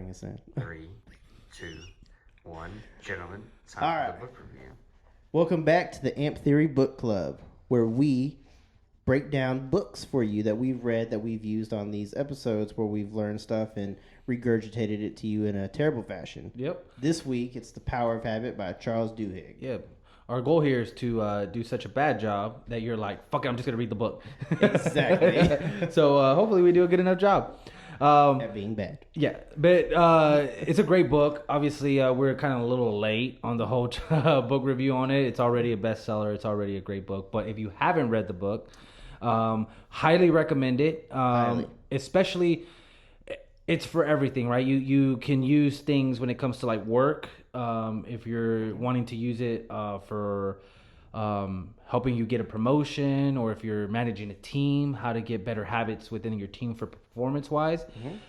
bring us in. 3, 2, 1. Gentlemen, time All for right. the book review. Welcome back to the Amp Theory Book Club, where we break down books for you that we've read, that we've used on these episodes, where we've learned stuff and regurgitated it to you in a terrible fashion. Yep. This week, it's The Power of Habit by Charles Duhigg. Yep. Our goal here is to do such a bad job that you're like, fuck it, I'm just going to read the book. Exactly. So hopefully we do a good enough job. That being bad. Yeah, but it's a great book. Obviously, we're kind of a little late on the whole book review on it. It's already a bestseller. It's already a great book. But if you haven't read the book, highly recommend it. Highly. Especially, it's for everything, right? You can use things when it comes to like work. If you're wanting to use it for helping you get a promotion, or if you're managing a team, how to get better habits within your team for performance-wise.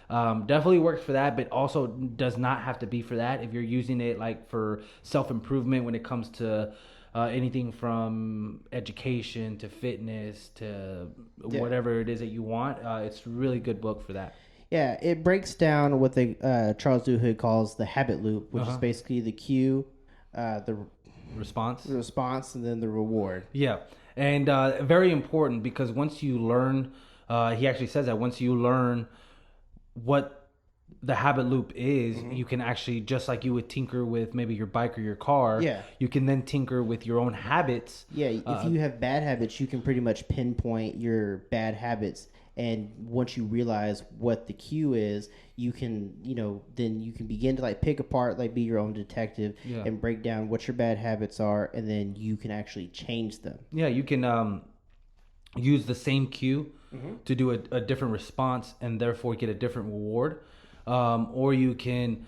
Definitely works for that, but also does not have to be for that. If you're using it like for self-improvement when it comes to anything from education to fitness to whatever it is that you want, it's a really good book for that. Yeah, it breaks down what Charles Duhigg calls the habit loop, which is basically the cue, the response, and then the reward. Yeah, and very important, because once you learn, he actually says that once you learn what the habit loop is, you can actually, just like you would tinker with maybe your bike or your car, you can then tinker with your own habits. Yeah, if you have bad habits, you can pretty much pinpoint your bad habits. And once you realize what the cue is, you can, then you can begin to like pick apart, like be your own detective and break down what your bad habits are. And then you can actually change them. Yeah, you can use the same cue to do a different response and therefore get a different reward. Or you can,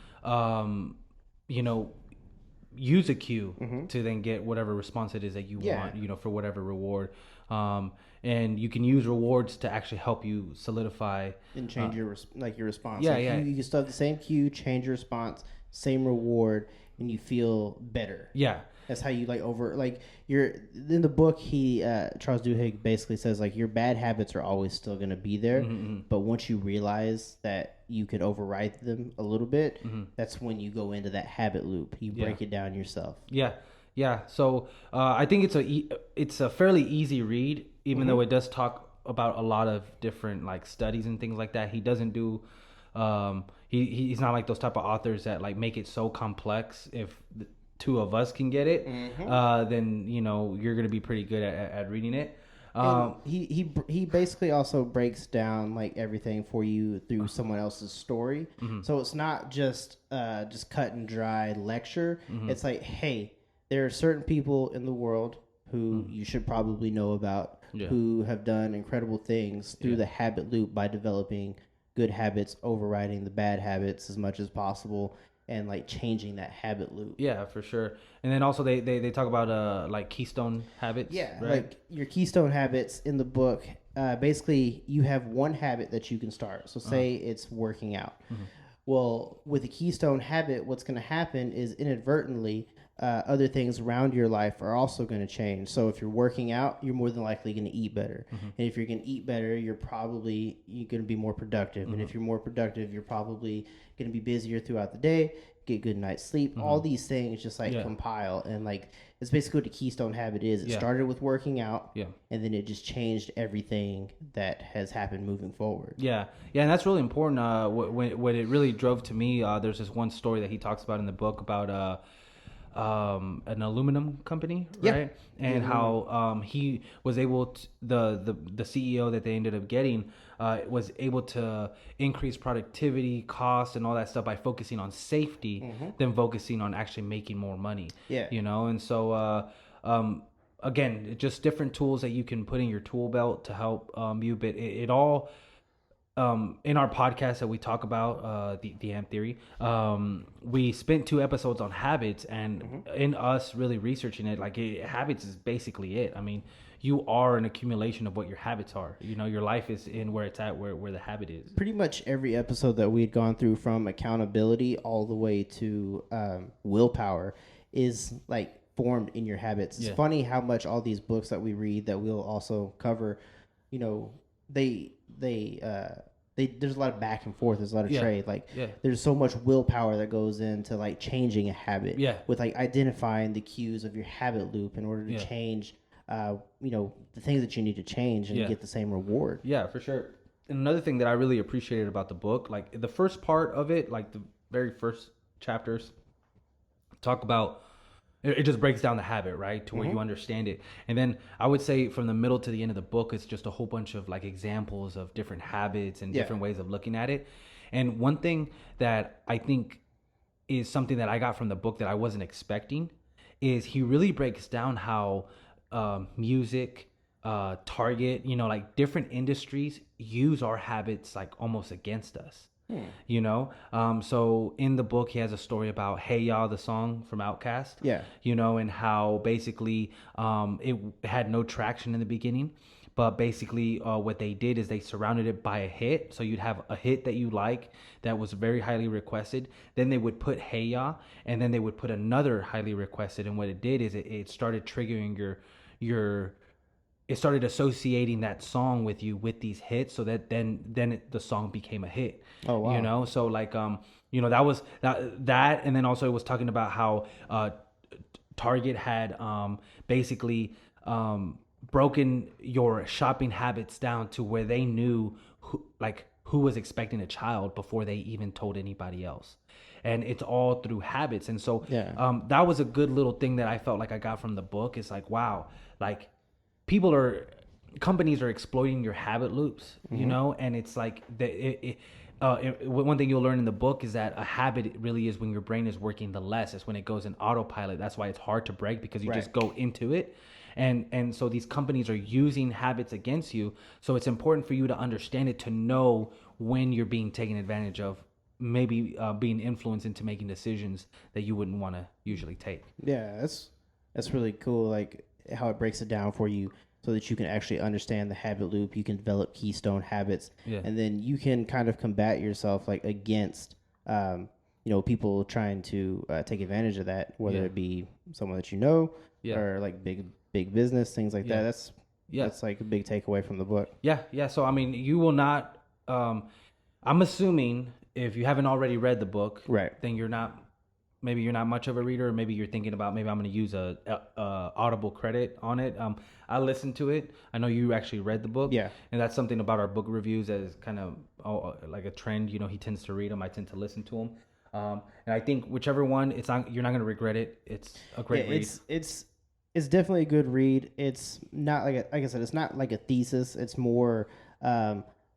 use a cue to then get whatever response it is that you want, for whatever reward. And you can use rewards to actually help you solidify and change your response. Yeah, You can still have the same cue, change your response, same reward, and you feel better. Yeah. That's how you in the book. Charles Duhigg basically says like your bad habits are always still going to be there, but once you realize that you can override them a little bit, that's when you go into that habit loop. You break it down yourself. Yeah. So I think it's a fairly easy read, even though it does talk about a lot of different like studies and things like that. He doesn't do. He's not like those type of authors that like make it so complex. If the two of us can get it, then you're gonna be pretty good at reading it. He basically also breaks down like everything for you through someone else's story. So it's not just cut and dry lecture. It's like, hey, there are certain people in the world who you should probably know about, who have done incredible things through the habit loop by developing good habits, overriding the bad habits as much as possible, and like changing that habit loop. Yeah, for sure. And then also they talk about like Keystone Habits. Yeah, right? like your Keystone Habits in the book. Basically, you have one habit that you can start. So say it's working out. Well, with a Keystone Habit, what's going to happen is inadvertently other things around your life are also going to change. So if you're working out, you're more than likely going to eat better. And if you're going to eat better, you're going to be more productive. And if you're more productive, you're probably going to be busier throughout the day, get good night's sleep. All these things just like compile. And like it's basically what the Keystone Habit is. It started with working out, and then it just changed everything that has happened moving forward. Yeah, and that's really important. What it really drove to me, there's this one story that he talks about in the book about an aluminum company, right? And how he was able to, the CEO that they ended up getting was able to increase productivity, cost, and all that stuff by focusing on safety than focusing on actually making more money. And so again, just different tools that you can put in your tool belt to help you, but it all in our podcast that we talk about the Amp Theory, we spent 2 episodes on habits, and in us really researching it, like habits is basically it. I mean, you are an accumulation of what your habits are. Your life is in where it's at, where the habit is. Pretty much every episode that we had gone through, from accountability all the way to willpower, is like formed in your habits. It's funny how much all these books that we read that we'll also cover, they there's a lot of back and forth. There's a lot of trade. Like there's so much willpower that goes into like changing a habit. Yeah. With like identifying the cues of your habit loop in order to change, the things that you need to change and get the same reward. Yeah, for sure. And another thing that I really appreciated about the book, like the first part of it, like the very first chapters, talk about. It just breaks down the habit, right, to where you understand it. And then I would say from the middle to the end of the book, it's just a whole bunch of like examples of different habits and different ways of looking at it. And one thing that I think is something that I got from the book that I wasn't expecting is he really breaks down how music, Target, like different industries use our habits like almost against us. So in the book he has a story about Hey Ya, the song from Outkast, and how basically it had no traction in the beginning, but basically what they did is they surrounded it by a hit. So you'd have a hit that you like that was very highly requested, then they would put Hey Ya, and then they would put another highly requested, and what it did is it started triggering it started associating that song with you with these hits, so that then the song became a hit. Oh wow! So like that was that, and then also it was talking about how Target had basically broken your shopping habits down to where they knew who was expecting a child before they even told anybody else. And it's all through habits. And so that was a good little thing that I felt like I got from the book. It's like, wow, like companies are exploiting your habit loops, and it's like one thing you'll learn in the book is that a habit really is when your brain is working the less. It's when it goes in autopilot. That's why it's hard to break, because you just go into it. And so these companies are using habits against you. So it's important for you to understand it, to know when you're being taken advantage of, maybe being influenced into making decisions that you wouldn't want to usually take. Yeah, that's really cool, like how it breaks it down for you so that you can actually understand the habit loop. You can develop keystone habits, and then you can kind of combat yourself like against people trying to take advantage of that, whether it be someone that or like big business, things like that. That's like a big takeaway from the book. Yeah. So I mean, you will not. I'm assuming if you haven't already read the book, then you're not much of a reader, or maybe you're thinking about maybe I'm going to use a Audible credit on it. I listened to it. I know you actually read the book, and that's something about our book reviews that is kind of like a trend. He tends to read them, I tend to listen to them, and I think whichever one, you're not going to regret it. It's a great read. It's definitely a good read. It's not like I said, it's not like a thesis. It's more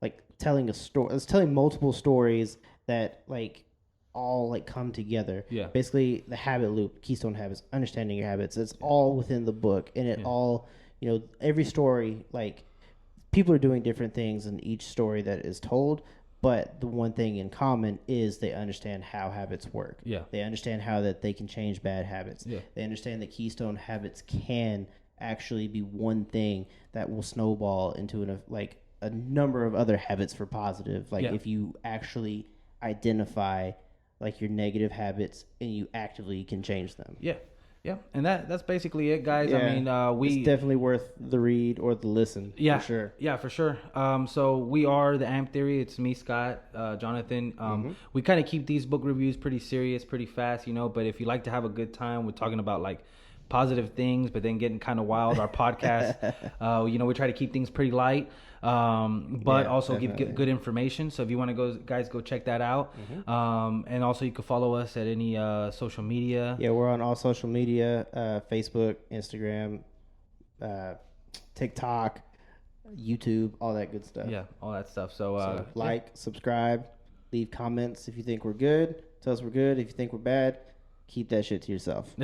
like telling a story. It's telling multiple stories that like all like come together. Basically the habit loop, Keystone Habits, understanding your habits. It's all within the book, and it all, every story, like people are doing different things in each story that is told, but the one thing in common is they understand how habits work. They understand how that they can change bad habits. They understand that Keystone Habits can actually be one thing that will snowball into a number of other habits for positive. If you actually identify like your negative habits and you actively can change them. And that's basically it, guys. I mean, it's definitely worth the read or the listen. For sure. For sure. So we are the Amp Theory. It's me, Scott, Jonathan. We kind of keep these book reviews pretty serious, pretty fast, but if you like to have a good time, we're talking about like positive things, but then getting kind of wild. Our podcast, we try to keep things pretty light, but also give good information. So if you want to go check that out. And also you can follow us at any social media. We're on all social media, Facebook, Instagram, TikTok, YouTube, all that good stuff. All that stuff. So subscribe, leave comments if you think we're good. Tell us we're good. If you think we're bad, keep that shit to yourself.